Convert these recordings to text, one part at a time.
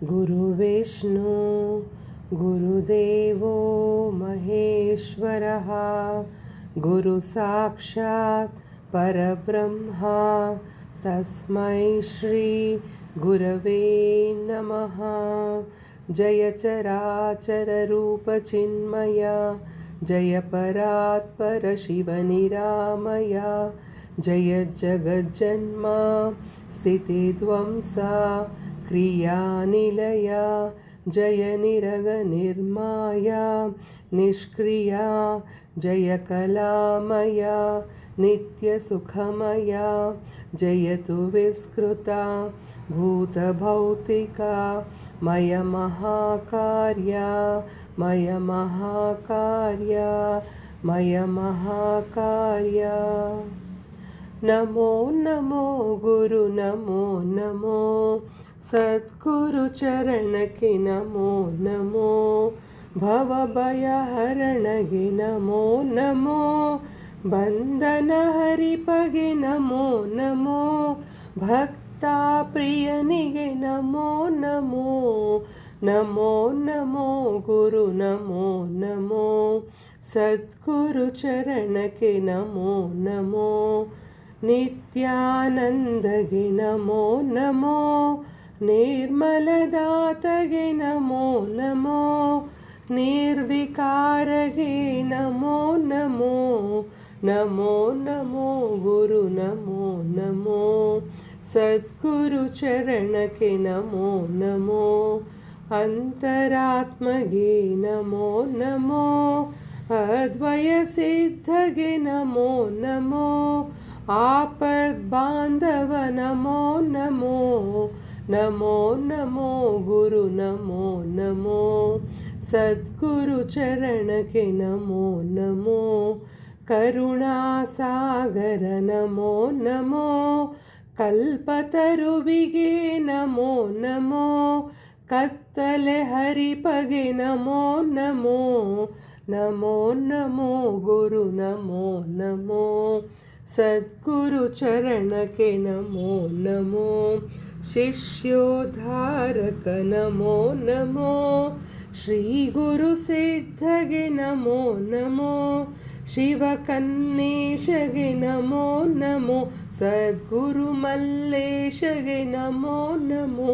गुरुविष्णु गुरुदेवो महेश्वरः गुरुसाक्षात् परब्रह्मा तस्मै श्री गुरवे नमः। जय चराचररूपचिन्मया जय परात्पर शिवनिरामया जय जगज्जन्मा स्थितिध्वंसा क्रियानिलया जय निरगनिर्माया निष्क्रिया जय कलामया नित्यसुखमया जयतु विस्कृता भूतभौतिका मय महाकार्या मय महाकार्या मय महाकार्या। नमो नमो गुरु नमो नमो सद्गुरु चरण के नमो नमो भवभयहरणगे नमो नमो बंधन हरिपगे नमो नमो भक्ता प्रियनिगे नमो नमो नमो नमो गुरु नमो नमो सद्गुरु चरण के नमो नमो नित्यानंदगे नमो नमो निर्मलदातगे नमो नमो निर्विकारगे नमो नमो नमो नमो गुरु नमो नमो सद्गुरु चरण के नमो नमो अंतरात्मगे नमो नमो अद्वय सिद्धगे नमो नमो आपद बांधव नमो नमो नमो नमो गुरु नमो नमो सद्गुरु चरण के नमो नमो करुणा सागर नमो नमो कल्पतरुविगे नमो नमो कत्तले हरिपगे नमो नमो नमो नमो गुरु नमो नमो सद्गुरु चरण के नमो नमो शिष्योद्धारक नमो नमो श्री गुरु सिद्धगे नमो नमो शिवकन्नेशगे नमो नमो सद्गुरु मल्लेशगे नमो नमो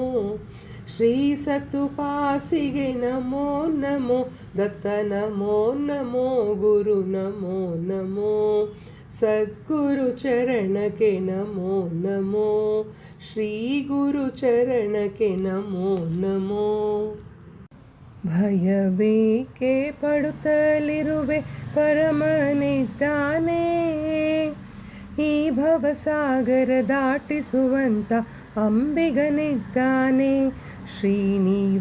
श्री सतुपासिगे नमो नमो दत्त नमो नमो गुरु नमो नमो सद्गुरु चरण के नमो नमो श्री गुरु चरण के नमो नमो। ಭಯಬೇಕೆ ಪಡುತ್ತಲಿರುವೆ ಪರಮನಿದ್ದಾನೆ ಈ ಭವಸಾಗರ ದಾಟಿಸುವಂತ ಅಂಬಿಗನಿದ್ದಾನೆ ಶ್ರೀನಿವಾಸನಿದ್ದಾನೆ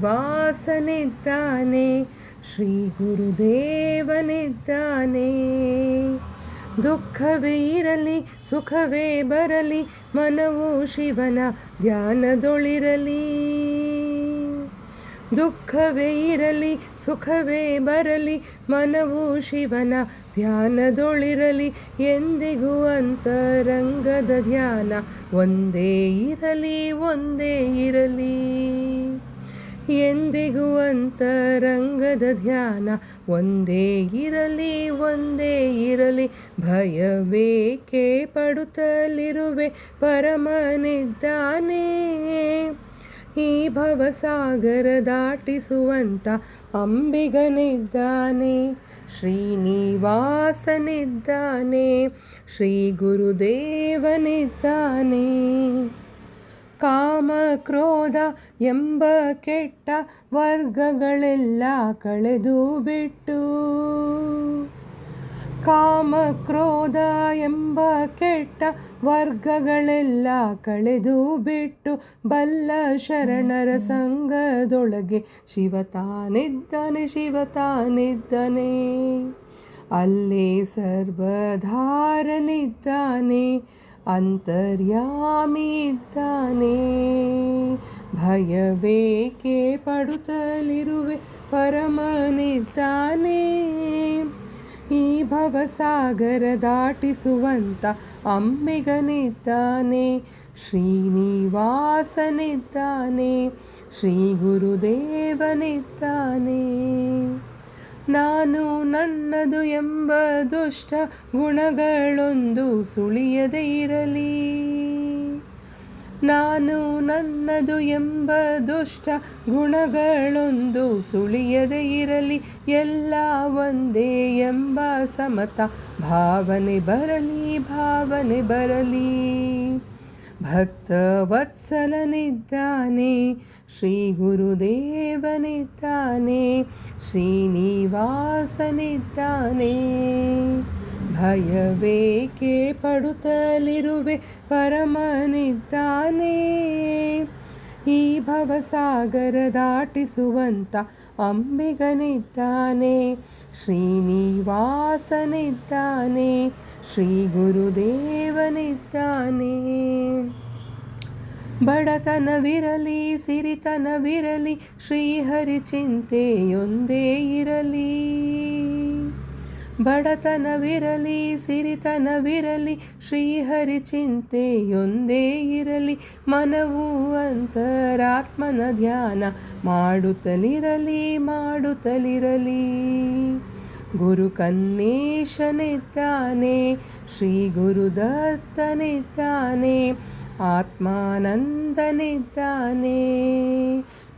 ಶ್ರೀ ಗುರುದೇವನಿದ್ದಾನೆ ದುಃಖವೇ ಇರಲಿ ಸುಖವೇ ಬರಲಿ ಮನವು ಶಿವನ ಧ್ಯಾನದೊಳಿರಲಿ ದುಃಖವೇ ಇರಲಿ ಸುಖವೇ ಬರಲಿ ಮನವು ಶಿವನ ಧ್ಯಾನದೊಳಿರಲಿ ಎಂದಿಗೂ ಅಂತರಂಗದ ಧ್ಯಾನ ಒಂದೇ ಇರಲಿ ಒಂದೇ ಇರಲಿ ಎಂದಿಗೂ ಅಂತರಂಗದ ಧ್ಯಾನ ಒಂದೇ ಇರಲಿ ಒಂದೇ ಇರಲಿ ಭಯಬೇಕೆ ಪಡುತ್ತಲಿರುವೆ ಪರಮನಿದ್ದಾನೆ ಈ ಭವಸಾಗರ ದಾಟಿಸುವಂತ ಅಂಬಿಗನಿದ್ದಾನೆ ಶ್ರೀನಿವಾಸನಿದ್ದಾನೆ ಶ್ರೀ ಗುರುದೇವನಿದ್ದಾನೆ ಕಾಮ ಕ್ರೋಧ ಎಂಬ ಕೆಟ್ಟ ವರ್ಗಗಳೆಲ್ಲ ಕಳೆದು ಬಿಟ್ಟು ಕಾಮ ಕ್ರೋಧ ಎಂಬ ಕೆಟ್ಟ ವರ್ಗಗಳೆಲ್ಲ ಕಳೆದು ಬಿಟ್ಟು ಬಲ್ಲ ಶರಣರ ಸಂಗದೊಳಗೆ ಶಿವತಾನಿದ್ದಾನೆ ಶಿವತಾನಿದ್ದಾನೆ ಅಲ್ಲೇ ಸರ್ವಧಾರನಿದ್ದಾನೆ ಅಂತರ್ಯಾಮಿ ಇದ್ದಾನೆ ಭಯಬೇಕೆ ಪಡುತ್ತಲಿರುವೆ ಪರಮನಿದ್ದಾನೆ ಈ ಭವಸಾಗರ ದಾಟಿಸುವಂತ ಅಂಬಿಗನಿದ್ದಾನೆ ಶ್ರೀನಿವಾಸನಿದ್ದಾನೆ, ಶ್ರೀ ಗುರುದೇವನಿದ್ದಾನೆ. ನಾನು ನನ್ನದು ಎಂಬ ದುಷ್ಟ ಗುಣಗಳೊಂದು ಸುಳಿಯದೇ ಇರಲಿ. ನಾನು ನನ್ನದು ಎಂಬ ದುಷ್ಟ ಗುಣಗಳೊಂದು ಸುಳಿಯದೇ ಇರಲಿ. ಎಲ್ಲ ಒಂದೇ ಎಂಬ ಸಮತ ಭಾವನೆ ಬರಲಿ. ಭಕ್ತ ವತ್ಸಲನಿದ್ದಾನೆ, ಶ್ರೀ ಗುರುದೇವನಿದ್ದಾನೆ, ಶ್ರೀನಿವಾಸನಿದ್ದಾನೆ. ಭಯವೇಕೆ ಪಡುತ್ತಲಿರುವೆ, ಪರಮನಿದ್ದಾನೆ. ಈ ಭವಸಾಗರ ದಾಟಿಸುವಂತ ಅಂಬಿಗನಿದ್ದಾನೆ, ಶ್ರೀನಿವಾಸನಿದ್ದಾನೆ, ಶ್ರೀ ಗುರುದೇವನಿದ್ದಾನೆ. ಬಡತನವಿರಲಿ ಸಿರಿತನವಿರಲಿ, ಶ್ರೀಹರಿ ಚಿಂತೆಯೊಂದೇ ಇರಲಿ. ಬಡತನವಿರಲಿ ಸಿರಿತನವಿರಲಿ, ಶ್ರೀಹರಿ ಚಿಂತೆಯೊಂದೇ ಇರಲಿ. ಮನವು ಅಂತರಾತ್ಮನ ಧ್ಯಾನ ಮಾಡುತ್ತಲಿರಲಿ. ಗುರು ಕನ್ನೇಶನಿದ್ದಾನೆ, ಶ್ರೀ ಗುರುದತ್ತನಿದ್ದಾನೆ, ಆತ್ಮಾನಂದನಿದ್ದಾನೆ.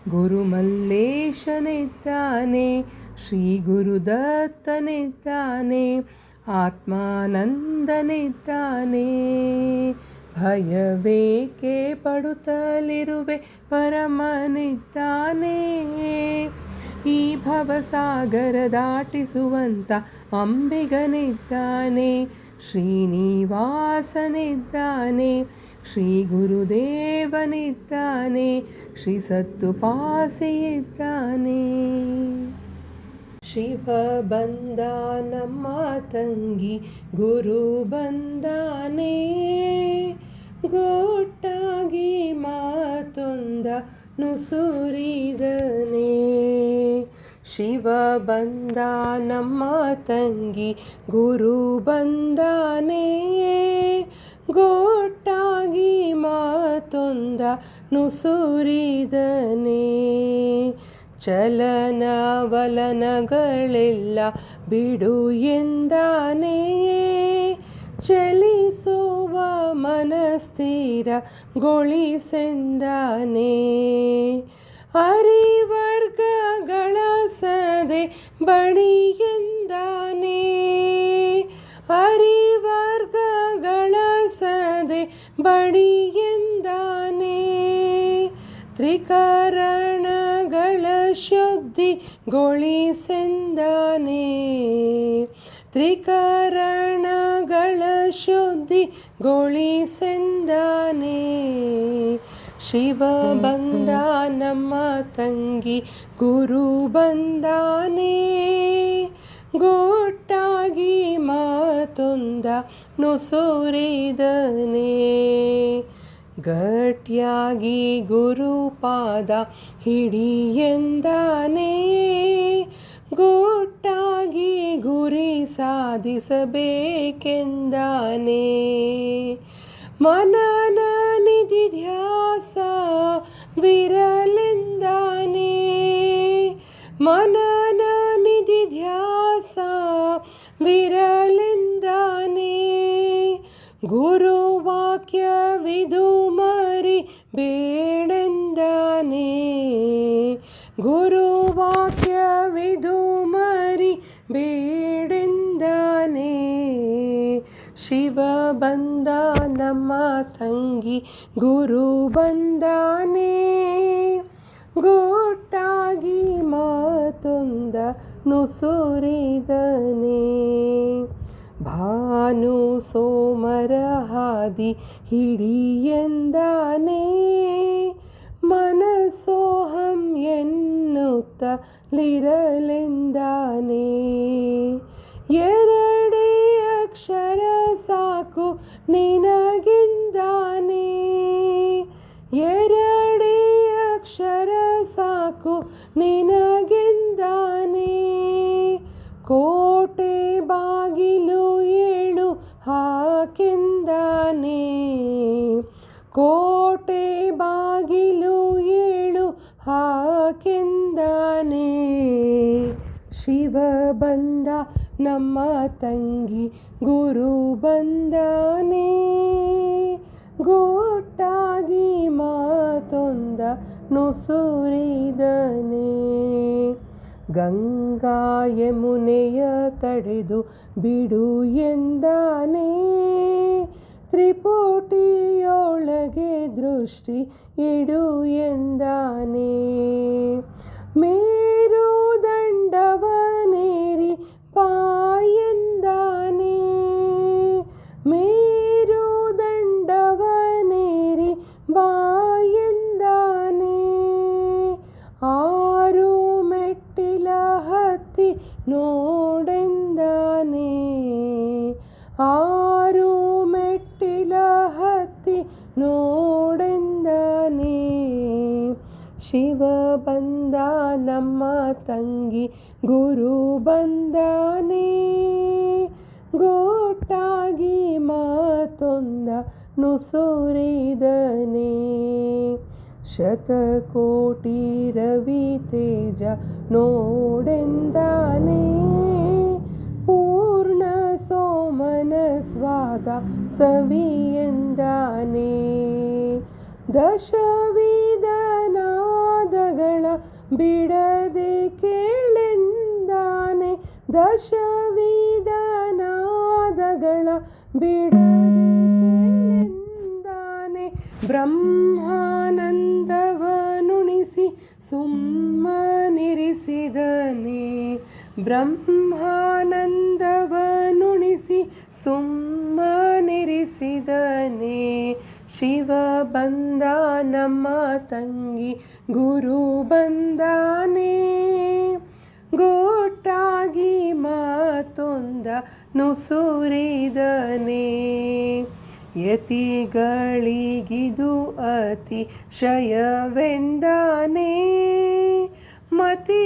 ಗುರು ಮಲ್ಲೇಶನಿದ್ದಾನೆ, ಶ್ರೀ ಗುರುದತ್ತನಿದ್ದಾನೆ, ಆತ್ಮಾನಂದನಿದ್ದಾನೆ. ಭಯವೇಕೆ ಪಡುತ್ತಲಿರುವೆ, ಪರಮನಿದ್ದಾನೆ. ಈ ಭವಸಾಗರ ದಾಟಿಸುವಂತ ಅಂಬಿಗನಿದ್ದಾನೆ, ಶ್ರೀನಿವಾಸನಿದ್ದಾನೆ, ಶ್ರೀ ಗುರುದೇವನಿದ್ದಾನೆ, ಶ್ರೀ ಸತ್ತುಪಾಸಿಯಿದ್ದಾನೆ. ಶಿವ ಬಂದ ನಮ್ಮ ತಂಗಿ, ಗುರು ಬಂದಾನೆ, ಗೊಟ್ಟಾಗಿ ಮಾತೊಂದ ನುಸುರಿದನೆ. ಶಿವ ಬಂದ ನಮ್ಮ ತಂಗಿ, ಗುರು ಬಂದಾನೆ, ಗೊಟ್ಟಾಗಿ ಮಾತೊಂದ ನುಸುರಿದನೆ. ಚಲನವಲನಗಳೆಲ್ಲ ಬಿಡು ಎಂದಾನೆ, ಚಲಿಸುವ ಮನಸ್ಥಿರಗೊಳಿಸೆಂದಾನೆ. ಅರಿವರ್ಗಗಳ ಸದೆ ಬಡಿ ಎಂದಾನೆ, ಅರಿವರ್ಗಗಳ ಸದೆ ಬಡಿ ಎಂದಾನೆ. ತ್ರಿಕರಣಗಳ ಶುದ್ಧಿಗೊಳಿಸೆಂದಾನೆ, ತ್ರಿಕರಣಗಳ ಶುದ್ಧಿಗೊಳಿಸೆಂದಾನೆ. ಶಿವ ಬಂದ ನಮ್ಮ ತಂಗಿ, ಗುರು ಬಂದಾನೆ, ಗೊಟ್ಟಾಗಿ ಮಾತೊಂದ ನುಸುರಿದನೆ. ಗಟ್ಟಿಯಾಗಿ ಗುರುಪಾದ ಹಿಡಿ ಎಂದಾನೆ, ಗೊಟ್ಟಾಗಿ ಗುರಿ ಸಾಧಿಸಬೇಕೆಂದಾನೆ. ಮನನ ನಿಧಿ ಧ್ಯಾಸ ವಿರಲೆಂದಾನೆ, ಮನನ ನಿಧಿ ಧ್ಯಾಸ ವಿರಲೆಂದಾನೆ. ಗುರುವಾಕ್ಯವಿದು ಮರಿ ಬೇಡೆಂದಾನೆ, ಗುರುವಾಕ್ಯವಿದು ಮರಿ ಬೇಡೆಂದಾನೆ. ಶಿವ ಬಂದ ನಮ್ಮ ತಂಗಿ, ಗುರು ಬಂದಾನೆ, ಗೊಟ್ಟಾಗಿ ಮಾತೊಂದ ನುಸುರಿದನೆ. ಭಾನು ಸೋಮರ ಹಾದಿ ಹಿಡಿ ಎಂದಾನೆ, ಮನಸೋಹಂ ಎನ್ನುತ್ತಲಿರಲೆಂದಾನೆ. ಎರಡೇ ಅಕ್ಷರ ಸಾಕು ನಿನಗೆಂದಾನೆ, ಎರಡೇ ಅಕ್ಷರ ಸಾಕು ನಿನಗೆಂದಾನೆ. ಕೋಟೆ ಬಾಗಿಲು ಏಳು ಹಾಕೆಂದಾನೆ, ಕೋಟೆ ಕೋಟೆ ಬಾಗಿಲು ಏಳು ಹಾಕೆಂದಾನೆ. ಶಿವ ಬಂದ ನಮ್ಮ ತಂಗಿ ಗುರು ಬಂದಾನೆ. ಗುಟ್ಟಾಗಿ ಮಾತೊಂದ ನುಸುರಿದನೆ. ಗಂಗಾ ಯಮುನೆಯ ತಡೆದು ಬಿಡು ಎಂದಾನೆ. ತ್ರಿಪುಟಿಯೊಳಗೆ ದೃಷ್ಟಿ ಇಡು ಎಂದಾನೆ. ಮೇರುದಂಡವನೇರಿ ಬಾ ಎಂದಾನೆ. ಮೇರುದಂಡವನೇರಿ ಬಾ ಎಂದಾನೆ. 6 ಮೆಟ್ಟಿಲ ಹತ್ತಿ ನೋಡೆಂದಾನೆ. 6 ಮೆಟ್ಟಿಲ ಹತ್ತಿ ನೋಡೆಂದಾನೆ. ಶಿವ ಬಂದ ನಮ್ಮ ತಂಗಿ ಗುರು ಬಂದಾನೆ. ಗುಟ್ಟಾಗಿ ಮಾತೊಂದ ನುಸುರಿದನೆ. ಶತಕೋಟಿ ರವಿ ತೇಜ ನೋಡೆಂದಾನೆ. ಪೂರ್ಣ ಸೋಮನ ಸ್ವಾದ ಸವಿ ಎಂದಾನೆ. ದಶವಿಧ ನಾದಗಳ ಬಿಡದೆ ಕೇಳೆಂದಾನೆ. ದಶವಿಧ ನಾದಗಳ ಬಿಡದೆ ಕೇಳೆಂದಾನೆ. ಬ್ರಹ್ಮಾನಂದವನುಣಿಸಿ ಸುಮ್ಮನಿರಿಸಿದನೆ. ಬ್ರಹ್ಮಾನಂದವನುಣಿಸಿ ಸುಮ್ಮನಿರಿಸಿದನೆ. ಶಿವ ಬಂದ ನಮ್ಮ ತಂಗಿ ಗುರು ಬಂದಾನೆ. ಗುಟ್ಟಾಗಿ ಮಾತೊಂದ ನುಸುರಿದನೆ. ಯತಿಗಳಿಗಿದು ಅತಿಶಯವೆಂದಾನೆ. ಮತಿಗೇಡಿಗಳಿಗಸ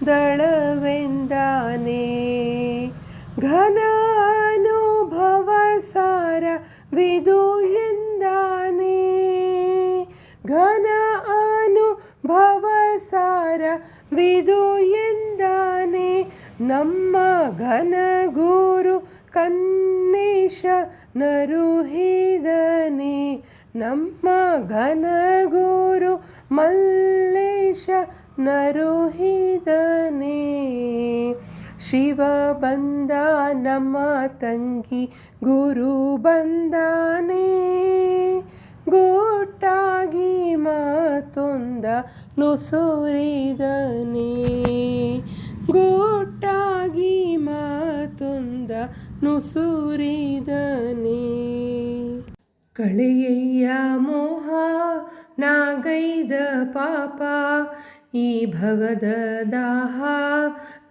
ದಳವೆಂದಾನೆ. ಘನ ಅನುಭವ ಸಾರವಿದು ಎಂದಾನೆ. ಘನ ಅನುಭವ ಸಾರವಿದು ಎಂದಾನೆ. ನಮ್ಮ ಘನ ಗುರು ಕನ್ನೇಶ ನರುಹಿದನೆ. ನಮ್ಮ ಘನ ಗುರು ಮಲ್ಲೇಶ ನರುಹಿದನೆ. ಶಿವ ಬಂದ ನಮ್ಮ ತಂಗಿ ಗುರು ಬಂದಾನೆ. ಗುಟ್ಟಾಗಿ ಮಾತೊಂದ ನುಸುರಿದನೆ. ಗುಟ್ಟಾಗಿ ಮಾತೊಂದ ನುಸುರಿದನೆ. ಕಳೆಯಯ್ಯ ಮೋಹ ನಾಗೈದ ಪಾಪ. ಈ ಭವದ ದಾಹ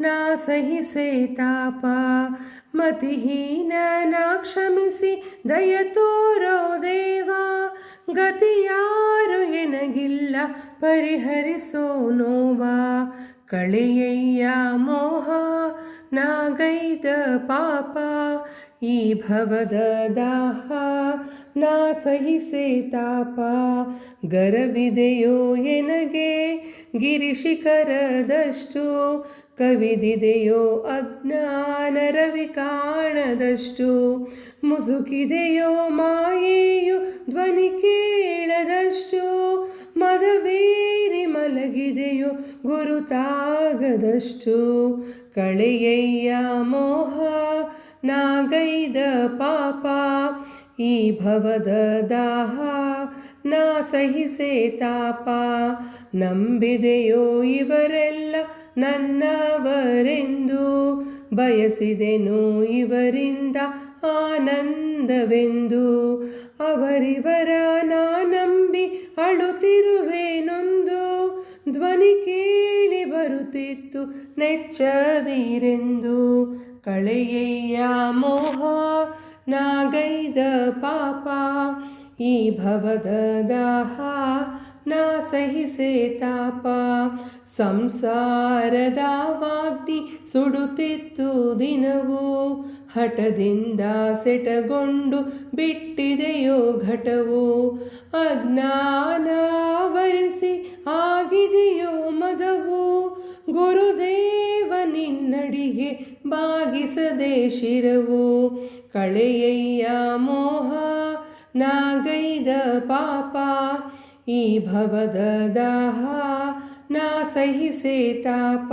ನಾ ಸಹಿಸೆ ತಾಪ. ಮತಿಹೀನನ ಕ್ಷಮಿಸಿ ದಯ ತೋರೋ ದೇವ. ಗತಿಯಾರು ಎನಗಿಲ್ಲ ಪರಿಹರಿಸೋ ನೋವ. ಕಳೆಯಯ್ಯ ಮೋಹ ನಾಗೈದ ಪಾಪ. ಈ ಭವದ ದಾಹ ನಾ ಸಹಿಸೆ ತಾಪ. ಗರವಿದೆಯೋ ಎನಗೆ ಗಿರಿಶಿಖರದಷ್ಟು. ಕವಿದಿದೆಯೋ ಅಜ್ಞಾನ ರವಿ ಕಾಣದಷ್ಟು. ಮುಸುಕಿದೆಯೋ ಮಾಯೆಯು ಧ್ವನಿ ಕೇಳದಷ್ಟು. ಮದವೇರಿ ಮಲಗಿದೆಯೋ ಗುರುತಾಗದಷ್ಟು. ಕಳೆಯಯ್ಯ ಮೋಹ ನಾಗೈದ ಪಾಪ. ಈ ಭವದ ದಾಹ ನಾ ಸಹಿಸೆ ತಾಪ. ನಂಬಿದೆಯೋ ಇವರೆಲ್ಲ ನನ್ನವರೆಂದು. ಬಯಸಿದೆನೋ ಇವರಿಂದ ಆನಂದವೆಂದು. ಅವರಿವರ ನಾ ನಂಬಿ ಅಳುತ್ತಿರುವೆ ನೊಂದು. ಧ್ವನಿ ಕೇಳಿ ಬರುತ್ತಿತ್ತು ನೆಚ್ಚದಿರೆಂದು. ಕಳೆಯಯ್ಯ ಮೋಹ ನಾಗೈದ ಪಾಪ. ಈ ಭವದ ದಾಹ ನಾ ಸಹಿಸೆ ತಾಪ. ಸಂಸಾರದ ವಾಗ್ನಿ ಸುಡುತ್ತಿತ್ತು ದಿನವೂ, ಹಠದಿಂದ ಸೆಟಗೊಂಡು ಬಿಟ್ಟಿದೆಯೋ ಘಟವು. ಅಜ್ಞಾನಾವರಿಸಿ ಆಗಿದೆಯೋ ಮದವು, ಗುರುದೇವ ನಿನ್ನಡಿಗೆ ಬಾಗಿಸದೆ ಶಿರವು. ಕಳೆಯಯ್ಯ ಮೋಹ ನಾಗೈದ ಪಾಪ, ಈ ಭವದ ದಾಹ ನಾ ಸಹಿಸೆ ತಾಪ.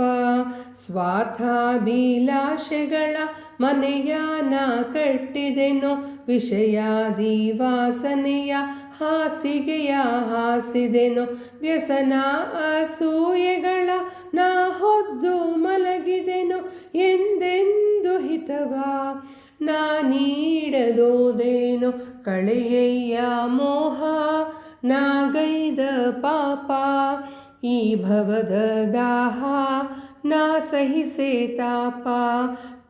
ಸ್ವಾರ್ಥಾಭಿಲಾಷೆಗಳ ಮನೆಯ ನಾ ಕಟ್ಟಿದೆನೋ, ವಿಷಯಾದಿ ವಾಸನೆಯ ಹಾಸಿಗೆಯ ಹಾಸಿದೆನೋ. ವ್ಯಸನ ಅಸೂಯೆಗಳ ನಾ ಹೊದ್ದು ಮಲಗಿದೆನೋ, ಎಂದೆಂದು ಹಿತವ ನಾ ನೀಡದೋದೇನೋ. ಕಳೆಯಯ್ಯ ಮೋಹ ನಾಗೈದ ಪಾಪ, ಈ ಭವದ ದಾಹ ನಾ ಸಹಿಸೆ ತಾಪ.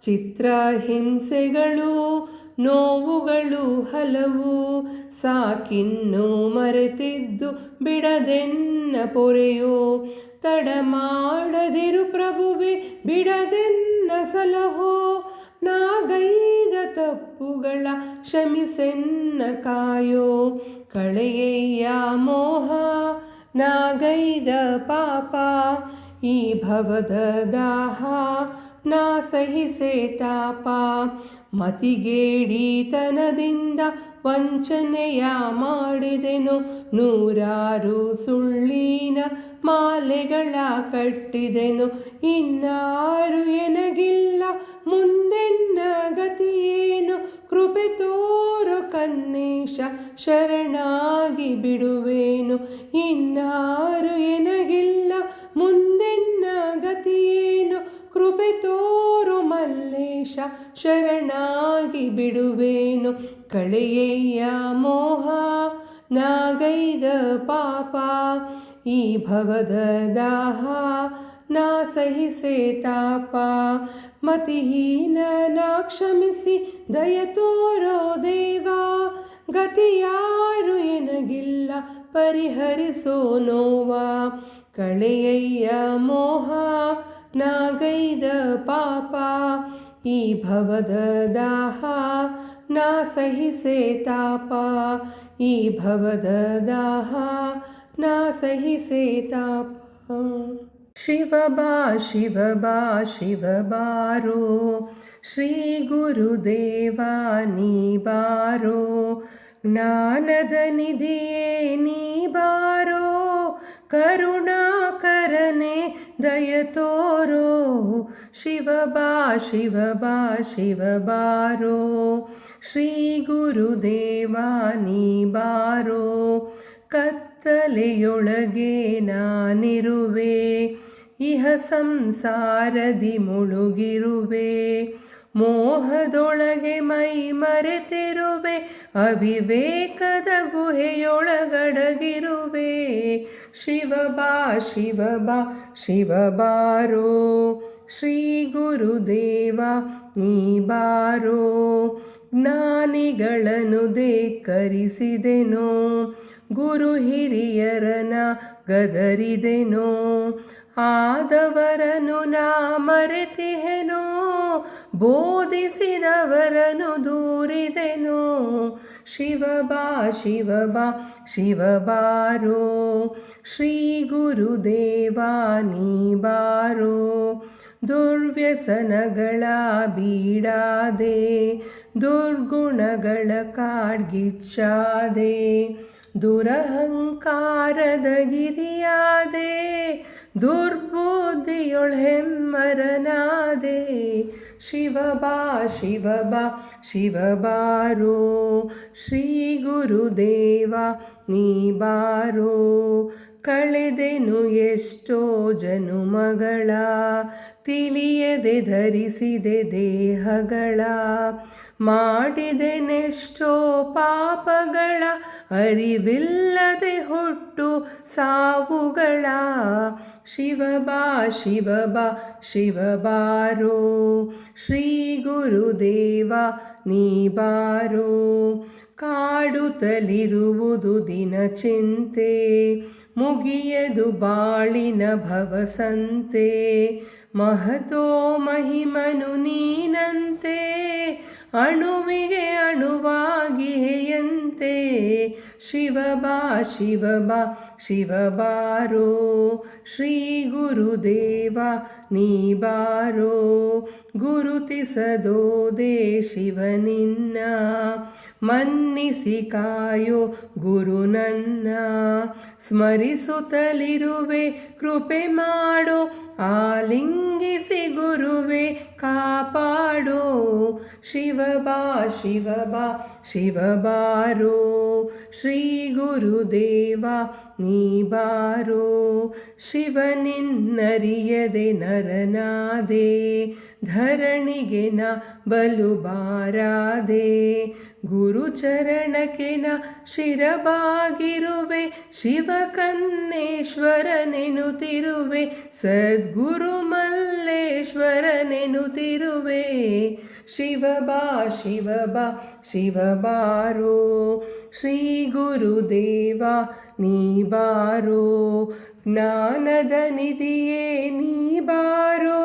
ಚಿತ್ರಹಿಂಸೆಗಳು ನೋವುಗಳು ಹಲವು, ಸಾಕಿನ್ನು ಮರೆತಿದ್ದು ಬಿಡದೆನ್ನ ಪೊರೆಯೋ. ತಡ ಮಾಡದಿರು ಪ್ರಭುವೆ ಬಿಡದೆನ್ನ ಸಲಹೋ, ನಾಗೈದ ತಪ್ಪುಗಳ ಕ್ಷಮಿಸೆನ್ನ ಕಾಯೋ. ಕಳೆಯಯ್ಯ ಮೋಹ ನಾಗೈದ ಪಾಪ, ಈ ಭವದ ದಾಹ ನಾ ಸಹಿಸೆ ತಾಪ. ಮತಿಗೇಡಿತನದಿಂದ ವಂಚನೆಯ ಮಾಡಿದೆನೋ, ನೂರಾರು ಸುಳ್ಳಿನ ಮಾಲೆಗಳ ಕಟ್ಟಿದೆನೋ. ಇನ್ನಾರು ಎನಗಿಲ್ಲ ಮುಂದೆನ್ನ ಗತಿಯೇನು, ಕೃಪೆ ತೋರು ಕನ್ನೇಶ ಶರಣಾಗಿ ಬಿಡುವೇನು. ಇನ್ನಾರು ಎನಗಿಲ್ಲ ಮುಂದೆನ್ನ ಗತಿಯೇನು, ಕೃಪೆ ತೋರು ಮಲ್ಲೇಶ ಶರಣಾಗಿ ಬಿಡುವೇನು. ಕಳೆಯಯ್ಯ ಮೋಹ ನಾಗೈದ ಪಾಪ, ಈ ಭವದ ದಾಹ ನಾ ಸಹಿಸೆ ತಾಪ. ಮತಿಹೀನನ ಕ್ಷಮಿಸಿ ದಯ ತೋರೋ ದೇವ, ಗತಿಯಾರು ಎನಗಿಲ್ಲ ಪರಿಹರಿಸೋ ನೋವ. ಕಳೆಯಯ್ಯ ಮೋಹ ನಾಗೈದ ಪಾಪ, ಈ ಭವದ ದಾಹ ನಾ ಸಹಿಸೆ ತಾಪ. ಈ ಭವದ ದಾಹ ನಾ ಸಹಿಸೆ ತಾಪ. ಶಿವ ಬಾ ಶಿವ ಬಾ ಶಿವ ಬಾರೋ, ಶ್ರೀ ಗುರುದೇವ ನೀ ಬಾರೋ. ಜ್ಞಾನದ ನಿಧಿಯೇ ನೀ ಬಾರೋ, ಕರುಣಾಕರನೆ ದಯ ತೋರೋ. ಶಿವ ಬಾ ಶಿವ ಬಾ ಶಿವ ಬಾರೋ, ಶ್ರೀ ಗುರುದೇವ ನೀ ಬಾರೋ. ಕತ್ತಲೆಯೊಳಗೆ ನಾನಿರುವೆ, ಇಹ ಸಂಸಾರದಿ ಮುಳುಗಿರುವೆ. ಮೋಹದೊಳಗೆ ಮೈ ಮರೆತಿರುವೆ, ಅವಿವೇಕದ ಗುಹೆಯೊಳಗಡಗಿರುವೆ. ಶಿವ ಬಾ ಶಿವ ಬಾ ಶಿವ ಬಾರೋ, ಶ್ರೀ ಗುರುದೇವ ನೀ ಬಾರೋ. ಜ್ಞಾನಿಗಳನ್ನು ಧಿಕ್ಕರಿಸಿದೆನೋ, ಗುರು ಹಿರಿಯರನ ಗದರಿದೆನೋ. ಆದವರನು ನಾ ಮರೆತಿಹೆನೋ, ಬೋಧಿಸಿದವರನು ದೂರಿದೆನೋ. ಶಿವ ಬಾ ಶಿವ ಬಾ ಶಿವ ಬಾರೋ, ಶ್ರೀ ಗುರುದೇವ ನೀ ಬಾರೋ. ದುರ್ವ್ಯಸನಗಳ ಬೀಡಾದೆ, ದುರ್ಗುಣಗಳ ಕಾಡ್ಗಿಚ್ಚಾದೆ. ದುರಹಂಕಾರದ ಗಿರಿಯಾದೆ, ದುರ್ಬುದ್ಧಿಯೊಳೆಮ್ಮರನಾದೆ. ಶಿವ ಬಾ ಶಿವ ಬಾ ಶಿವ ಬಾರೋ, ಶ್ರೀ ಗುರುದೇವ ನೀ ಬಾರೋ. ಕಳೆದೆನು ಎಷ್ಟೋ ಜನುಮಗಳ, ತಿಳಿಯದೆ ಧರಿಸಿದೆ ದೇಹಗಳ. ಮಾಡಿದೆನೆಷ್ಟೋ ಪಾಪಗಳ, ಅರಿವಿಲ್ಲದೆ ಹುಟ್ಟು ಸಾವುಗಳ. ಶಿವ ಬಾ ಶಿವ ಬಾ ಶಿವ ಬಾರೋ, ಶ್ರೀ ಗುರುದೇವ ನೀ ಬಾರೋ. ಕಾಡುತ್ತಲಿರುವುದು ದಿನ ಚಿಂತೆ, ಮುಗಿಯದು ಬಾಳಿನ ಭವಸಂತೆ ಮಹತೋ ಮಹಿಮನು ನೀನಂತೆ ಅಣುವಿಗೆ ಅಣುವಾಗಿಯಂತೆ ಶಿವಬಾ ಶಿವಬಾ ಶಿವಬಾರೋ ಶ್ರೀ ಗುರುದೇವ ನೀ ಬಾರೋ ಗುರುತಿಸದೋದೆ ಶಿವನಿನ್ನ ಮನ್ನಿಸಿ ಕಾಯೋ ಗುರು ನನ್ನ ಸ್ಮರಿಸುತ್ತಲಿರುವೆ ಕೃಪೆ ಮಾಡೋ ಆಲಿಂಗಿಸಿ ಗುರುವೆ ಕಾಪಾಡೋ ಶಿವಬಾ ಶಿವಬಾ ಶಿವಬಾರೋ ಶ್ರೀ ಗುರುದೇವ ನೀ ಬಾರೋ ಶಿವನಿನ್ನರಿಯದೆ ನರನಾದೆ ಧರಣಿಗೆ ನ ಬಲು ಬಾರಾದೆ ಗುರುಚರಣಕ್ಕೆ ನ ಶಿರಬಾಗಿರುವೆ ಶಿವಕನ್ನೇಶ್ವರನೆನುತ್ತಿರುವೆ ಸದ್ಗುರು ಮಲ್ಲೇಶ್ವರನೆನುತ್ತಿರುವೆ ಶಿವಬಾ ಶಿವಬಾ ಶಿವಬಾರೋ ಶ್ರೀ ಗುರುದೇವ ನೀ ಬಾರೋ ಜ್ಞಾನದ ನಿಧಿಯೇ ನೀ ಬಾರೋ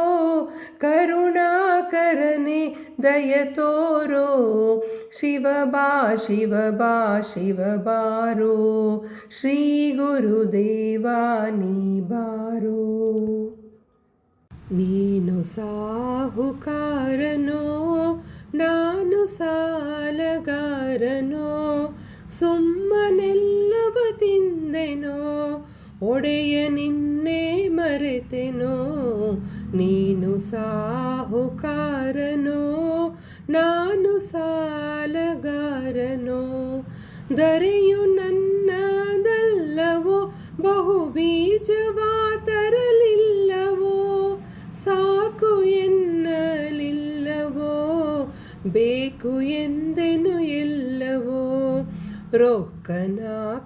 ಕರುಣಾಕರನೆ ದಯ ತೋರೋ ಶಿವಬಾ ಶಿವಬಾ ಶಿವಬಾರೋ ಶ್ರೀ ಗುರುದೇವ ನೀ ಬಾರೋ ನೀನು ಸಾಹುಕಾರನೋ ನಾನು ಸಾಲಗಾರನೋ ಸುಮ್ಮನೆಲ್ಲವ ತಿಂದೆನೋ ಒಡೆಯ ನಿನ್ನೆ ಮರೆತೆನೋ ನೀನು ಸಾಹುಕಾರನೋ ನಾನು ಸಾಲಗಾರನೋ ದರೆಯು ನನ್ನದಲ್ಲವೋ ಬಹು ಬೀಜವಾ ತರಲಿಲ್ಲವೋ ಸಾಕು ಎನ್ನಲಿಲ್ಲವೋ ಬೇಕು ಎಂದೆನು ಎಲ್ಲವೋ ರೊಕ್ಕನ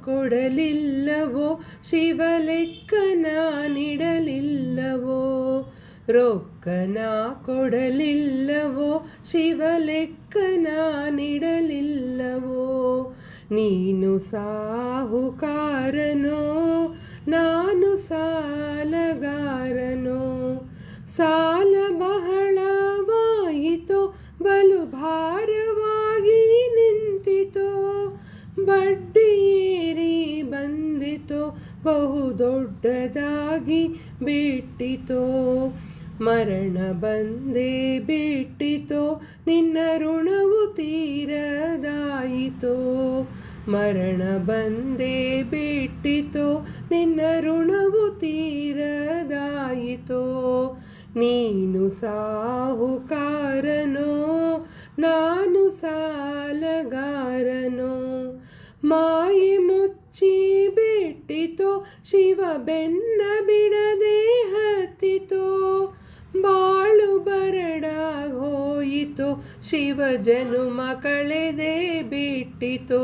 ಕೊಡಲಿಲ್ಲವೋ ಶಿವಲೆಕ್ಕನ ನೀಡಲಿಲ್ಲವೋ ರೊಕ್ಕನ ಕೊಡಲಿಲ್ಲವೋ ಶಿವಲೆಕ್ಕನ ನೀಡಲಿಲ್ಲವೋ ನೀನು ಸಾಹುಕಾರನೋ ನಾನು ಸಾಲಗಾರನೋ ಸಾಲ ಬಹಳವಾಯಿತೋ ಬಲು ಭಾರವಾಗಿ ನಿಂತಿತೋ ಬಡ್ಡಿ ಏರಿ ಬಂದಿತೋ ಬಹು ದೊಡ್ಡದಾಗಿ ಬಿಟ್ಟಿತೋ ಮರಣ ಬಂದೇ ಬಿಟ್ಟಿತೋ ನಿನ್ನ ಋಣವು ತೀರದಾಯಿತೋ ಮರಣ ಬಂದೇ ಬಿಟ್ಟಿತೋ ನಿನ್ನ ಋಣವು ತೀರದಾಯಿತೋ ನೀನು ಸಾಹುಕಾರನೋ ನಾನು ಸಾಲಗಾರನೋ ಮಾಯೆ ಮುಚ್ಚಿ ಬಿಟ್ಟಿತೋ ಶಿವ ಬೆನ್ನ ಬಿಡದೆ ಹತ್ತಿತೋ ಬಾಳು ಬರಡಾಗೋಯಿತೋ ಶಿವ ಜನುಮ ಕಳೆದೆ ಬಿಟ್ಟಿತೋ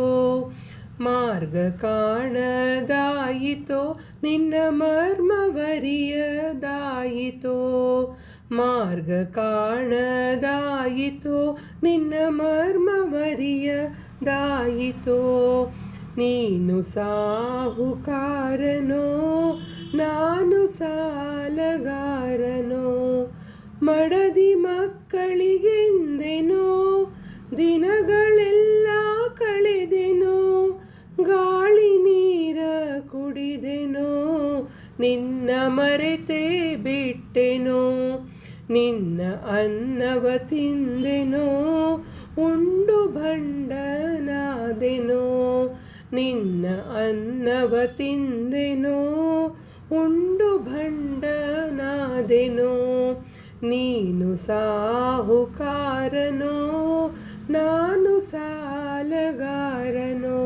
ಮಾರ್ಗ ಕಾಣದಾಯಿತೋ ನಿನ್ನ ಮರ್ಮವರಿಯದಾಯಿತೋ ಮಾರ್ಗ ಕಾಣದಾಯಿತೋ ನಿನ್ನ ಮರ್ಮವರಿಯದಾಯಿತೋ ನೀನು ಸಾಹುಕಾರನೋ ನಾನು ಸಾಲಗಾರನೋ ಮಡದಿ ಮಕ್ಕಳಿಗೆಂದೆನೋ ದಿನಗಳೆಲ್ಲ ಕಳೆದೆನೋ ಗಾಳಿ ನೀರ ಕುಡಿದೆನೋ ನಿನ್ನ ಮರೆತೇ ಬಿಟ್ಟೆನೋ ನಿನ್ನ ಅನ್ನವ ತಿಂದೆನೋ ಉಂಡು ಭಂಡನಾದೆನೋ ನಿನ್ನ ಅನ್ನವ ತಿಂದೆನೋ ಉಂಡು ಭಂಡನಾದೆನೋ ನೀನು ಸಾಹುಕಾರನೋ ನಾನು ಸಾಲಗಾರನೋ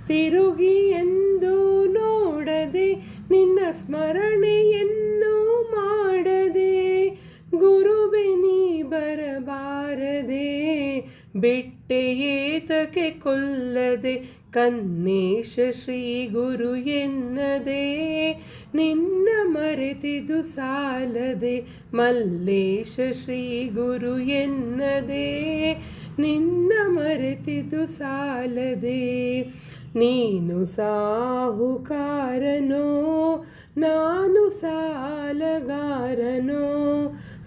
ತಿರುಗಿ ಎಂದು ನೋಡದೆ ನಿನ್ನ ಸ್ಮರಣೆಯನ್ನು ಮಾಡದೆ ಗುರುವೆ ನೀ ಬರಬಾರದೆ ಬಿಟ್ಟೆ ಏತಕ್ಕೆ ಕೊಲ್ಲದೆ ಕನ್ನೇಶ ಶ್ರೀ ಗುರು ಎನ್ನದೆ ನಿನ್ನ ಮರೆತಿದು ಸಾಲದೆ ಮಲ್ಲೇಶ ಶ್ರೀ ಗುರು ಎನ್ನದೆ ನಿನ್ನ ಮರೆತಿದು ಸಾಲದೆ ನೀನು ಸಾಹುಕಾರನೋ ನಾನು ಸಾಲಗಾರನೋ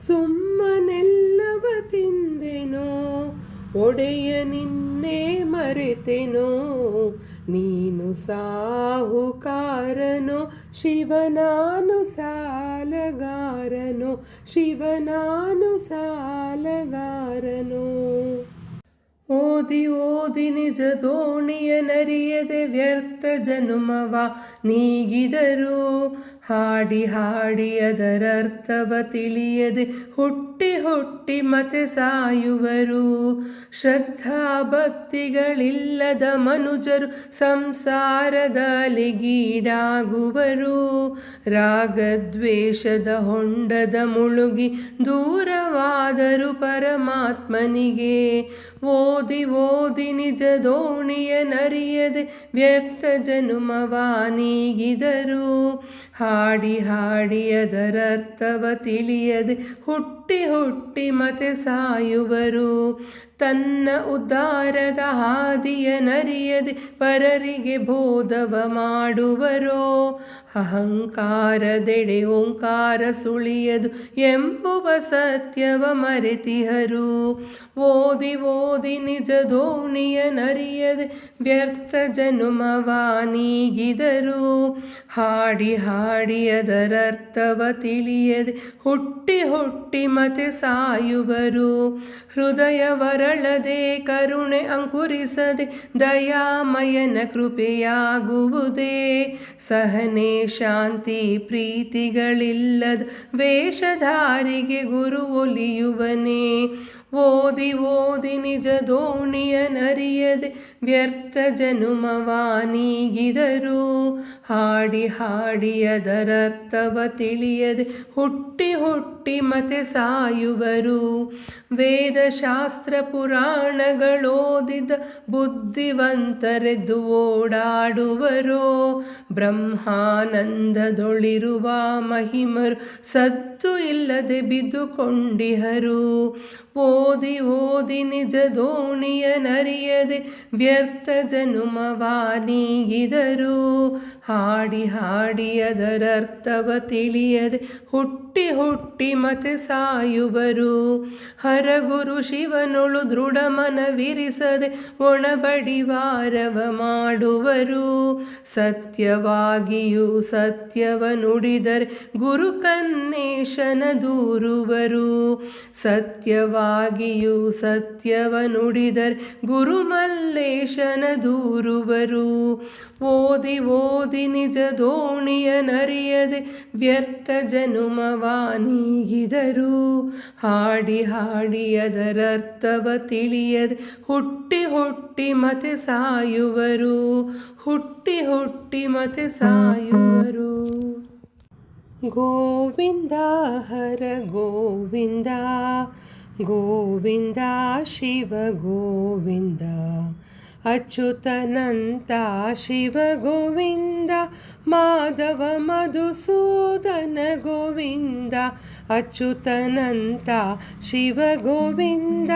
ಸುಮ್ಮನೆಲ್ಲವ ತಿಂದೆನೋ ಒಡೆಯ ನಿನ್ನೆ ಮರೆತೆನೋ ನೀನು ಸಾಹುಕಾರನೋ ಶಿವನಾನು ಸಾಲಗಾರನೋ ಶಿವನಾನು ಸಾಲಗಾರನೋ ಓದಿ ಓದಿ ನಿಜ ದೋಣಿಯ ನರಿಯದೆ ವ್ಯರ್ಥ ಜನುಮವ ನೀಗಿದರು ಹಾಡಿ ಹಾಡಿ ಅದರರ್ಥವ ತಿಳಿಯದೆ ಹುಟ್ಟಿ ಹುಟ್ಟಿ ಮತ್ತೆ ಸಾಯುವರು ಶ್ರದ್ಧಾ ಭಕ್ತಿಗಳಿಲ್ಲದ ಮನುಜರು ಸಂಸಾರದ ಅಲೆಗೀಡಾಗುವರು ರಾಗದ್ವೇಷದ ಹೊಂಡದ ಮುಳುಗಿ ದೂರವಾದರು ಪರಮಾತ್ಮನಿಗೆ ಓದಿ ಓದಿ ನಿಜ ದೋಣಿಯ ನರಿಯದೆ ವ್ಯರ್ಥ ಜನುಮವ ನೀಗಿದರು ಹಾಡಿ ಹಾಡಿ ಅದರರ್ಥವ ತಿಳಿಯದೆ ಹುಟ್ಟಿ ಹುಟ್ಟಿ ಮತ್ತೆ ಸಾಯುವರು ತನ್ನ ಉದ್ಧಾರದ ಹಾದಿಯ ನರಿಯದೆ ಪರರಿಗೆ ಬೋಧವ ಮಾಡುವರೋ ಅಹಂಕಾರದೆಡೆ ಓಂಕಾರ ಸುಳಿಯದು ಎಂಬುವ ಸತ್ಯವ ಮರೆತಿಹರು ಓದಿ ಓದಿ ನಿಜ ದೋಣಿಯ ನರಿಯದೆ ವ್ಯರ್ಥ ಜನುಮವ ನೀಗಿದರು ಹಾಡಿ ಹಾಡಿ ಅದರರ್ಥವ ತಿಳಿಯದೆ ಹುಟ್ಟಿ ಹುಟ್ಟಿ ಮತ್ತೆ ಸಾಯುವರು ಹೃದಯವರಳದೆ ಕರುಣೆ ಅಂಕುರಿಸದೆ ದಯಾಮಯನ ಕೃಪೆಯಾಗುವುದೇ ಸಹನೆ ಶಾಂತಿ ಪ್ರೀತಿಗಳಿಲ್ಲದ ವೇಷಧಾರಿಗೆ ಗುರು ಒಲಿಯುವನೇ ಓದಿ ಓದಿ ನಿಜ ದೋಣಿಯ ನರಿಯದೆ ವ್ಯರ್ಥ ಜನುಮವ ನೀಗಿದರು ಹಾಡಿ ಹಾಡಿ ಅದರರ್ಥವ ತಿಳಿಯದೆ ಹುಟ್ಟಿ ಹುಟ್ಟಿ ಮತ್ತೆ ಸಾಯುವರು ವೇದಶಾಸ್ತ್ರ ಪುರಾಣಗಳೋದಿದ ಬುದ್ಧಿವಂತರೆದ್ದು ಓಡಾಡುವರೋ ಬ್ರಹ್ಮಾನಂದದೊಳಿರುವ ಮಹಿಮರು ಸತ್ತು ಇಲ್ಲದೆ ಬಿದ್ದುಕೊಂಡಿಹರು ಓದಿ ಓದಿ ನಿಜ ದೋಣಿಯ ನರಿಯದೆ ವ್ಯರ್ಥ ಜನುಮವ ನೀಗಿದರು ಹಾಡಿ ಹಾಡಿ ಅದರರ್ಥವ ತಿಳಿಯದೆ ಹುಟ್ಟಿ ಹುಟ್ಟಿ ಮತ್ತೆ ಸಾಯುವರು ಹರಗುರು ಶಿವನೊಳು ದೃಢ ಮನವಿರಿಸದೆ ಒಣಬಡಿವಾರವ ಮಾಡುವರು ಸತ್ಯವಾಗಿಯೂ ಸತ್ಯವ ನುಡಿದರೆ ಗುರು ಕನ್ನೇಶನ ದೂರುವರು ಸತ್ಯವಾಗಿಯೂ ಸತ್ಯವ ನುಡಿದರೆ ಗುರು ಮಲ್ಲೇಶನ ದೂರುವರು ಓದಿ ಓದಿ ನಿಜ ದೋಣಿಯ ನರಿಯದೆ ವ್ಯರ್ಥ ಜನುಮವ ನೀಗಿದರು ಹಾಡಿ ಹಾಡಿ ಅದರರ್ಥವ ತಿಳಿಯದೆ ಹುಟ್ಟಿ ಹುಟ್ಟಿ ಮತ್ತೆ ಸಾಯುವರು ಹುಟ್ಟಿ ಹುಟ್ಟಿ ಮತ್ತೆ ಸಾಯುವರು ಗೋವಿಂದ ಹರ ಗೋವಿಂದ ಗೋವಿಂದ ಶಿವ ಗೋವಿಂದ ಅಚ್ಯುತನಂತ ಶಿವ ಗೋವಿಂದ ಮಾಧವ ಮಧುಸೂದನ ಗೋವಿಂದ ಅಚ್ಯುತನಂತ ಶಿವ ಗೋವಿಂದ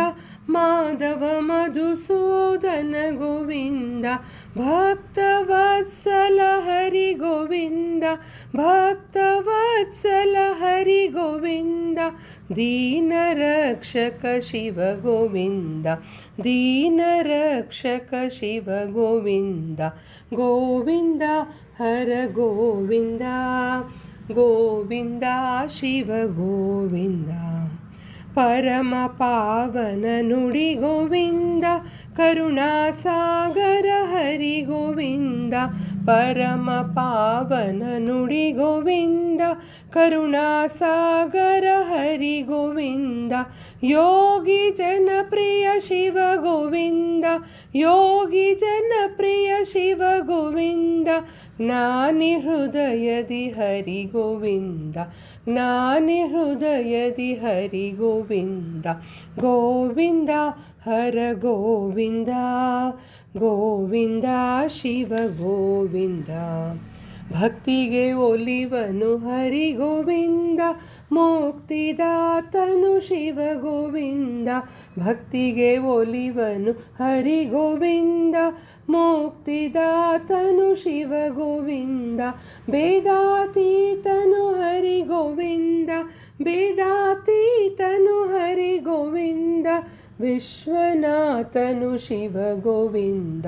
ಮಾಧವ ಮಧುಸೂದನ ಗೋವಿಂದ ಭಕ್ತವತ್ಸಲ ಹರಿ ಗೋವಿಂದ ಭಕ್ತವತ್ಸಲ ಹರಿ ಗೋವಿಂದ ದೀನ ರಕ್ಷಕ ಶಿವ ಗೋವಿಂದ ದೀನ ರಕ್ಷಕ ಶಿವ ಗೋವಿಂದ ಗೋವಿಂದ ಹರ ಗೋವಿಂದ ಗೋವಿಂದ ಶಿವ ಗೋವಿಂದ ಪರಮ ಪಾವನ ನುಡಿ ಗೋವಿಂದ ಕರುಣಾಸಾಗರ ಹರಿ ಗೋವಿಂದ ಪರಮ ಪಾವನ ನುಡಿ ಗೋವಿಂದ ಕರುಣಾಸಾಗರ ಹರಿ ಗೋವಿಂದ ಯೋಗಿ ಜನಪ್ರಿಯ ಶಿವ ಗೋವಿಂದ ಯೋಗಿ ಜನಪ್ರಿಯ ಶಿವ ಗೋವಿಂದ ಜ್ಞಾನಿ ಹೃದಯದಿ ಹರಿ ಗೋವಿಂದ ಜ್ಞಾನಿ ಹೃದಯದಿ ಹರಿ ಗೋವಿಂದ ಗೋವಿಂದ ಹರ ಗೋವಿಂದ ಗೋವಿಂದ ಶಿವ ಗೋವಿಂದ ಭಕ್ತಿಗೆ ಒಲಿವನು ಹರಿ ಗೋವಿಂದ, ಮುಕ್ತಿದಾತನು ಶಿವ ಗೋವಿಂದ. ಭಕ್ತಿಗೆ ಒಲಿವನು ಹರಿ ಗೋವಿಂದ, ಮುಕ್ತಿದಾತನು ಶಿವ ಗೋವಿಂದ. ಭೇದಾತೀತನು ಹರಿ ಗೋವಿಂದ, ಭೇದಾತೀತನು ಹರಿ ಗೋವಿಂದ. ವಿಶ್ವನಾಥನು ಶಿವ ಗೋವಿಂದ,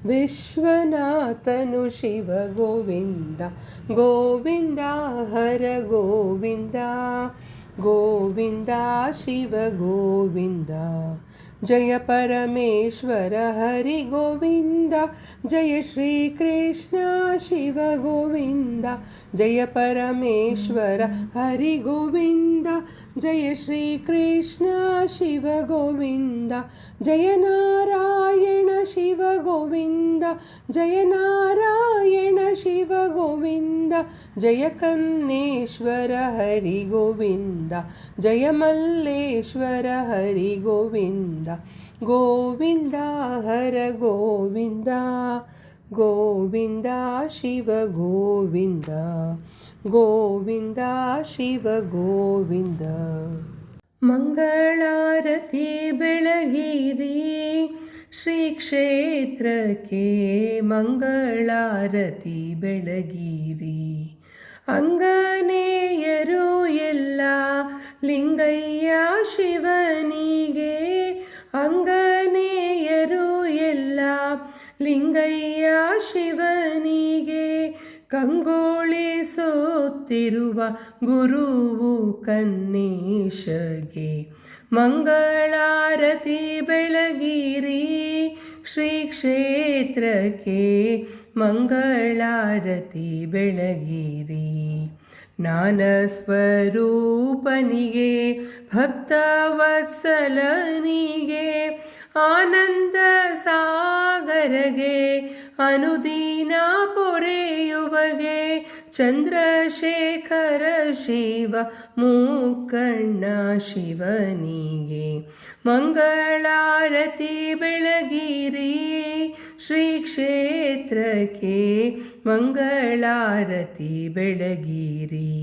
ವಿಶ್ವನಾಥನು ಶಿವ ಗೋವಿಂದ. ಗೋವಿಂದ ಹರ ಗೋವಿಂದ, ಗೋವಿಂದ ಶಿವ ಗೋವಿಂದ. ಜಯ ಪರಮೇಶ್ವರ ಹರಿ ಗೋವಿಂದ, ಜಯ ಶ್ರೀ ಕೃಷ್ಣ ಶಿವ ಗೋವಿಂದ. ಜಯ ಪರಮೇಶ್ವರ ಹರಿ ಗೋವಿಂದ, ಜಯ ಶ್ರೀ ಕೃಷ್ಣ ಶಿವ ಗೋವಿಂದ. ಜಯ ನಾರಾಯಣ ಶಿವ ಗೋವಿಂದ, ಜಯ ನಾರಾಯಣ ಶಿವ ಗೋವಿಂದ. ಜಯ ಕನ್ನೇಶ್ವರ ಹರಿ ಗೋವಿಂದ, ಜಯ ಮಲ್ಲೇಶ್ವರ ಹರಿ ಗೋವಿಂದ. ಗೋವಿಂದ ಹರ ಗೋವಿಂದ, ಗೋವಿಂದ ಶಿವ ಗೋವಿಂದ, ಗೋವಿಂದ ಶಿವ ಗೋವಿಂದ. ಮಂಗಳಾರತಿ ಬೆಳಗಿರಿ ಶ್ರೀ ಕ್ಷೇತ್ರಕ್ಕೆ, ಮಂಗಳಾರತಿ ಬೆಳಗಿರಿ. ಅಂಗನೇಯರು ಎಲ್ಲ ಲಿಂಗಯ್ಯ ಶಿವನಿಗೆ, ಅಂಗನೇಯರು ಎಲ್ಲ ಲಿಂಗಯ್ಯ ಶಿವನಿಗೆ. ಕಂಗೊಳಿಸುತ್ತಿರುವ ಗುರುವು ಕನ್ನೇಶಗೆ, ಮಂಗಳಾರತಿ ಬೆಳಗಿರಿ ಶ್ರೀ ಕ್ಷೇತ್ರಕ್ಕೆ, ಮಂಗಳಾರತಿ ಬೆಳಗಿರಿ. ಜ್ಞಾನ ಸ್ವರೂಪನಿಗೆ ಭಕ್ತವತ್ಸಲನಿಗೆ, ಆನಂದ ಸಾಗರಗೆ ಅನುದಿನ ಪೊರೆಯುವಗೆ. ಚಂದ್ರಶೇಖರ ಶಿವ ಮೂಕಣ್ಣ ಶಿವನಿಗೆ, ಮಂಗಳಾರತಿ ಬೆಳಗಿರಿ ಶ್ರೀ ಕ್ಷೇತ್ರಕ್ಕೆ, ಮಂಗಳಾರತಿ ಬೆಳಗಿರಿ.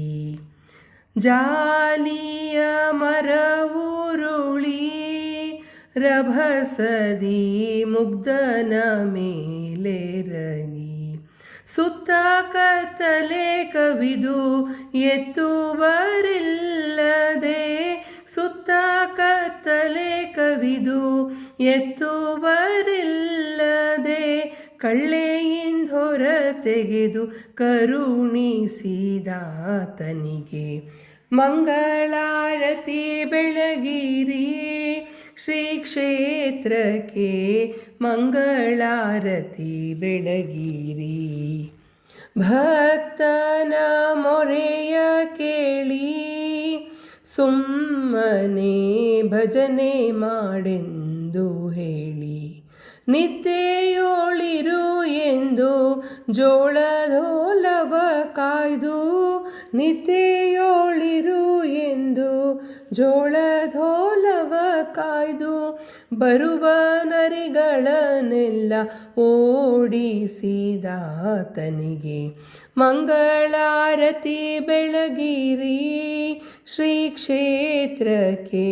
ಜಾಲಿಯ ಮರವುರುಳಿ ರಭಸದಿ ಮುಗ್ಧನ ಮೇಲೆರಗಿ, ಸುತ್ತ ಕತ್ತಲೆ ಕವಿದು ಎತ್ತುವರಿಲ್ಲದೆ, ಸುತ್ತ ಕತ್ತಲೆ ಕವಿದು ಎತ್ತುವರಿಲ್ಲದೆ. ಕಳ್ಳೆಯಿಂದ ಹೊರ ತೆಗೆದು ಕರುಣಿಸಿದಾತನಿಗೆ, ಮಂಗಳಾರತಿ ಬೆಳಗಿರಿ ಶ್ರೀ ಕ್ಷೇತ್ರಕ್ಕೆ, ಮಂಗಳಾರತಿ ಬೆಳಗಿರಿ. ಭಕ್ತನ ಮೊರೆಯ ಕೇಳಿ ಸುಮ್ಮನೆ ಭಜನೆ ಮಾಡೆಂದು ಹೇಳಿ, ನಿದ್ದೆಯೋಳಿರು ಎಂದು ಜೋಳಧೋಲವ ಕಾಯ್ದು, ನಿದ್ದೆಯೋಳಿರು ಎಂದು ಜೋಳಧೋಲವ ಕಾಯ್ದು. ಬರುವ ನರಿಗಳನ್ನೆಲ್ಲ ಓಡಿಸಿದಾತನಿಗೆ, ಮಂಗಳಾರತಿ ಬೆಳಗಿರಿ ಶ್ರೀ ಕ್ಷೇತ್ರಕ್ಕೆ,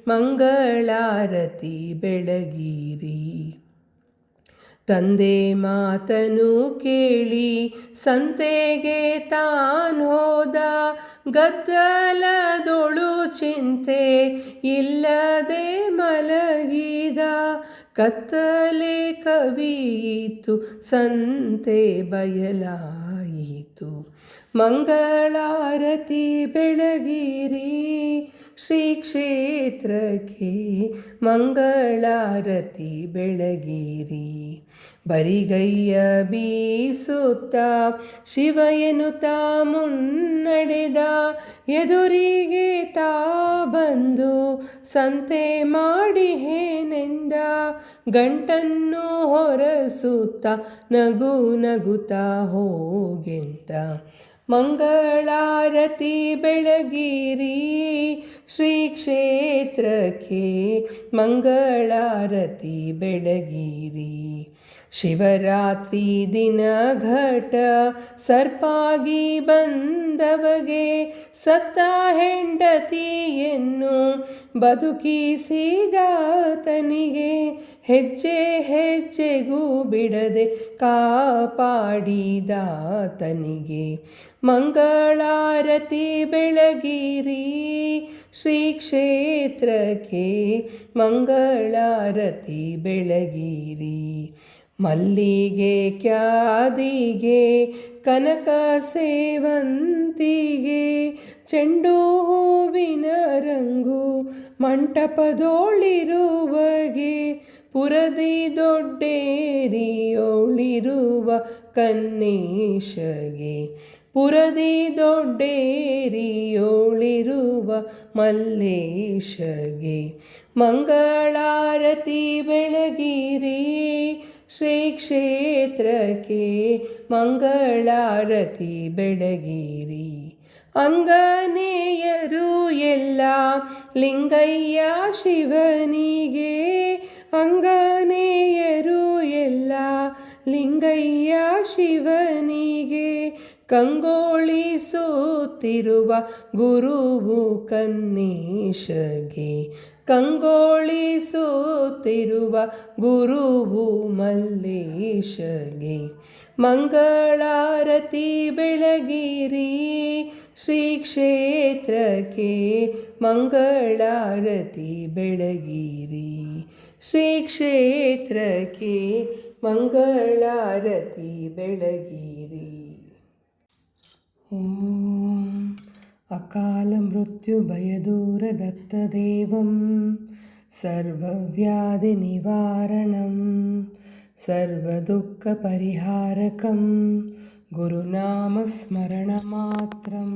ಮಂಗಳಾರತಿ ಬೆಳಗಿರಿ. ತಂದೆ ಮಾತನು ಕೇಳಿ ಸಂತೆಗೆ ತಾನ್ ಹೋದ, ಗದ್ದಲದೊಳು ಚಿಂತೆ ಇಲ್ಲದೆ ಮಲಗಿದ. ಕತ್ತಲೆ ಕವಿಯಿತು ಸಂತೆ ಬಯಲಾಯಿತು, ಮಂಗಳಾರತಿ ಬೆಳಗಿರಿ ಶ್ರೀ ಕ್ಷೇತ್ರಕ್ಕೆ, ಮಂಗಳಾರತಿ ಬೆಳಗಿರಿ. ಬರಿಗೈಯ ಬೀಸುತ್ತ ಶಿವ ಎನ್ನುತ್ತಾ ಮುನ್ನಡೆದ, ಎದುರಿಗೆ ತಾ ಬಂದು ಸಂತೆ ಮಾಡಿಹೇನೆಂದ. ಗಂಟನ್ನು ಹೊರಸುತ್ತ ನಗು ನಗುತ್ತಾ ಹೋಗೆಂದ, ಮಂಗಳಾರತಿ ಬೆಳಗಿರಿ ಶ್ರೀ ಕ್ಷೇತ್ರಕ್ಕೆ, ಮಂಗಳಾರತಿ ಬೆಳಗಿರಿ. ಶಿವರಾತ್ರಿ ದಿನ ಘಟ ಸರ್ಪಾಗಿ ಬಂದವಗೆ ಸತ್ತ ಹೆಂಡತಿಯನ್ನು ಬದುಕಿಸಿದಾತನಿಗೆ ಹೆಜ್ಜೆ ಹೆಜ್ಜೆಗೂ ಬಿಡದೆ ಕಾಪಾಡಿದಾತನಿಗೆ ಮಂಗಳಾರತಿ ಬೆಳಗಿರಿ ಶ್ರೀ ಕ್ಷೇತ್ರಕ್ಕೆ ಮಂಗಳಾರತಿ ಬೆಳಗಿರಿ. ಮಲ್ಲಿಗೆ ಕ್ಯಾದಿಗೆ ಕನಕ ಸೇವಂತಿಗೆ ಚೆಂಡು ಹೂವಿನ ರಂಗು ಮಂಟಪದೋಳಿರುವಗೆ ಪುರದಿ ದೊಡ್ಡೇರಿಯೋಳಿರುವ ಕನ್ನೇಶಗೆ ಪುರದಿ ದೊಡ್ಡೇರಿಯೋಳಿರುವ ಮಲ್ಲೇಶಗೆ ಮಂಗಳಾರತಿ ಬೆಳಗಿರಿ ಶ್ರೀ ಕ್ಷೇತ್ರಕ್ಕೆ ಮಂಗಳಾರತಿ ಬೆಳಗಿರಿ. ಅಂಗನೇಯರು ಎಲ್ಲ ಲಿಂಗಯ್ಯ ಶಿವನಿಗೆ ಅಂಗನೇಯರು ಎಲ್ಲ ಲಿಂಗಯ್ಯ ಶಿವನಿಗೆ ಕಂಗೊಳಿಸುತ್ತಿರುವ ಗುರುವು ಕನ್ನೇಶಗೆ ಕಂಗೊಳಿಸುತ್ತಿರುವ ಗುರುವು ಮಲ್ಲೇಶಗೆ ಮಂಗಳಾರತಿ ಬೆಳಗಿರಿ ಶ್ರೀ ಕ್ಷೇತ್ರಕ್ಕೆ ಮಂಗಳಾರತಿ ಬೆಳಗಿರಿ. ಶ್ರೀ ಕ್ಷೇತ್ರಕ್ಕೆ ಮಂಗಳಾರತಿ ಬೆಳಗಿರಿ. ಓಂ ಅಕಾಲ ಮೃತ್ಯು ಭಯದೂರ ದತ್ತದೇವಂ ಸರ್ವವ್ಯಾಧಿ ನಿವಾರಣಂ ಸರ್ವದುಃಖ ಪರಿಹಾರಕಂ ಗುರುನಾಮ ಸ್ಮರಣ ಮಾತ್ರಂ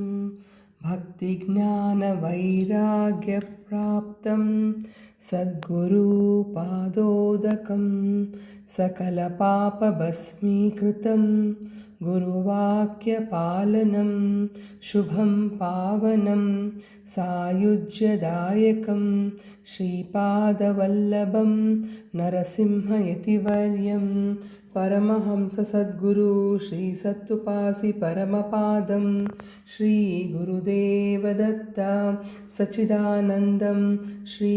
ಭಕ್ತಿ ಜ್ಞಾನ ವೈರಾಗ್ಯ ಪ್ರಾಪ್ತಂ ಸದ್ಗುರು ಪಾದೋದಕಂ ಸಕಲ ಪಾಪ ಭಸ್ಮೀಕೃತಂ ಗುರುವಾಕ್ಯ ಪಾಲನಂ ಶುಭಂ ಪಾವನಂ ಸಾಯುಜ್ಯದಾಯಕಂ ಶ್ರೀಪಾದವಲ್ಲಭಂ ನರಸಿಂಹಯತಿವರ್ಯಂ ಪರಮಹಂಸ ಸದ್ಗುರು ಶ್ರೀ ಸತ್ತುಪಾಸಿ ಪರಮಪಾದಂ ಶ್ರೀ ಗುರುದೇವದತ್ತ ಸಚ್ಚಿದಾನಂದಂ ಶ್ರೀ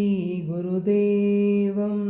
ಗುರುದೇವಂ.